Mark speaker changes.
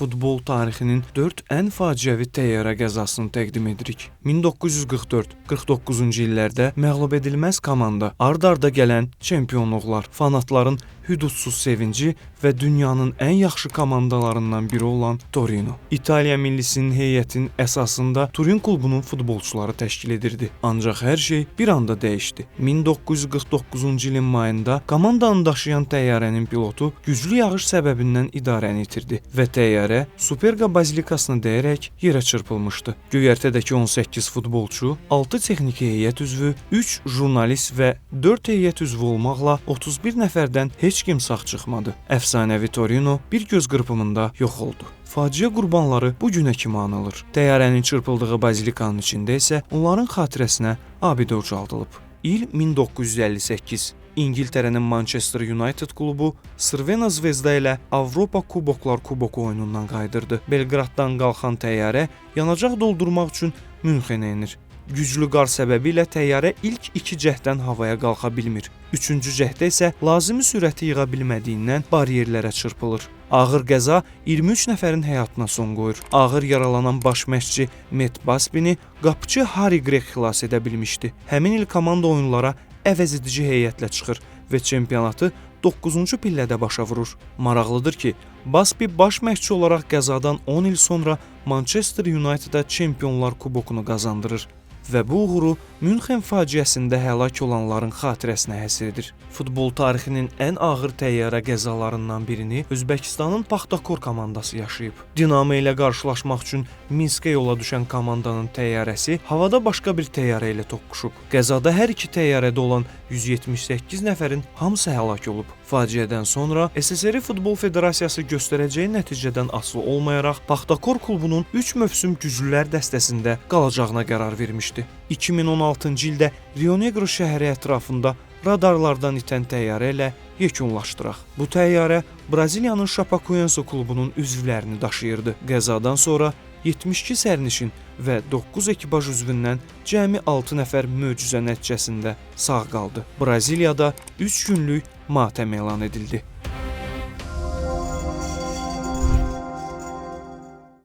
Speaker 1: futbol tarixinin 4 ən faciəvi təyyarə qəzasını təqdim edirik. 1944-49-cu illərdə məğlub edilməz komanda, ard-arda gələn çempionluqlar, fanatların hüdudsuz sevinci və dünyanın ən yaxşı komandalarından biri olan Torino. İtaliya millisinin heyətinin əsasında Turin klubunun futbolçuları təşkil edirdi. Ancaq hər şey bir anda dəyişdi. 1949-cu ilin mayında komandanı daşıyan təyyarənin pilotu güclü yağış səbəbindən idarəni itirdi və təyyarə Superga bazilikasına dəyərək yerə çırpılmışdı. Göyərtədəki 18 futbolçu, 6 texniki heyət üzvü, 3 jurnalist və 4 heyət üzvü olmaqla 31 nəfərdən heç kim sağ çıxmadı. Əfsanəvi Torino bir göz qırpımında yox oldu. Faciə qurbanları bu günə kimi anılır. Təyyarənin çırpıldığı bazilikanın içində isə onların xatirəsinə abidə ucaldılıb. İl 1958. İngiltərənin Manchester United klubu Crvena Zvezda ilə Avropa Kuboklar Kuboku oyunundan qayıdırdı. Belqraddan qalxan təyyarə yanacaq doldurmaq üçün Münxenə enir. Güclü qar səbəbilə təyyarə ilk 2 cəhddən havaya qalxa bilmir. 3-cü cəhdə isə lazımi sürəti yığa bilmədiyindən baryerlərə çırpılır. Ağır qəza 23 nəfərin həyatına son qoyur. Ağır yaralanan baş məşqçi Matt Busby'ni qapıçı Harry Gregg xilas edə bilmişdi. Həmin il komanda oyunlara əvəzedici heyətlə çıxır və çempionatı 9-cu pillədə başa vurur. Maraqlıdır ki, Busby baş məşqçi olaraq qəzadan 10 il sonra Manchester United-a Çempionlar Kubokunu qazandırır və bu uğuru Münxen faciəsində həlak olanların xatirəsinə həsr edir. Futbol tarixinin ən ağır təyyarə qəzalarından birini Özbəkistanın Paxtakor komandası yaşayıb. Dinamo ilə qarşılaşmaq üçün Minskə yola düşən komandanın təyyarəsi havada başqa bir təyyarə ilə toqquşub. Qəzada hər iki təyyarədə olan 178 nəfərin hamısı həlak olub. Faciədən sonra SSR Futbol Federasiyası göstərəcəyi nəticədən asılı olmayaraq Paxtakor klubunun 3 mövsüm güclülər dəstəsində qalacağına qərar vermişdi. 2016-cı ildə Rio Negro şəhəri ətrafında radarlardan itən təyyarə ilə yekunlaşdıraq. Bu təyyarə Braziliyanın Chapecoense klubunun üzvlərini daşıyırdı. Qəzadan sonra 72 sərnişin və 9 ekipaj üzvündən cəmi 6 nəfər möcüzə nəticəsində sağ qaldı. Braziliyada 3 günlük matəm elan edildi.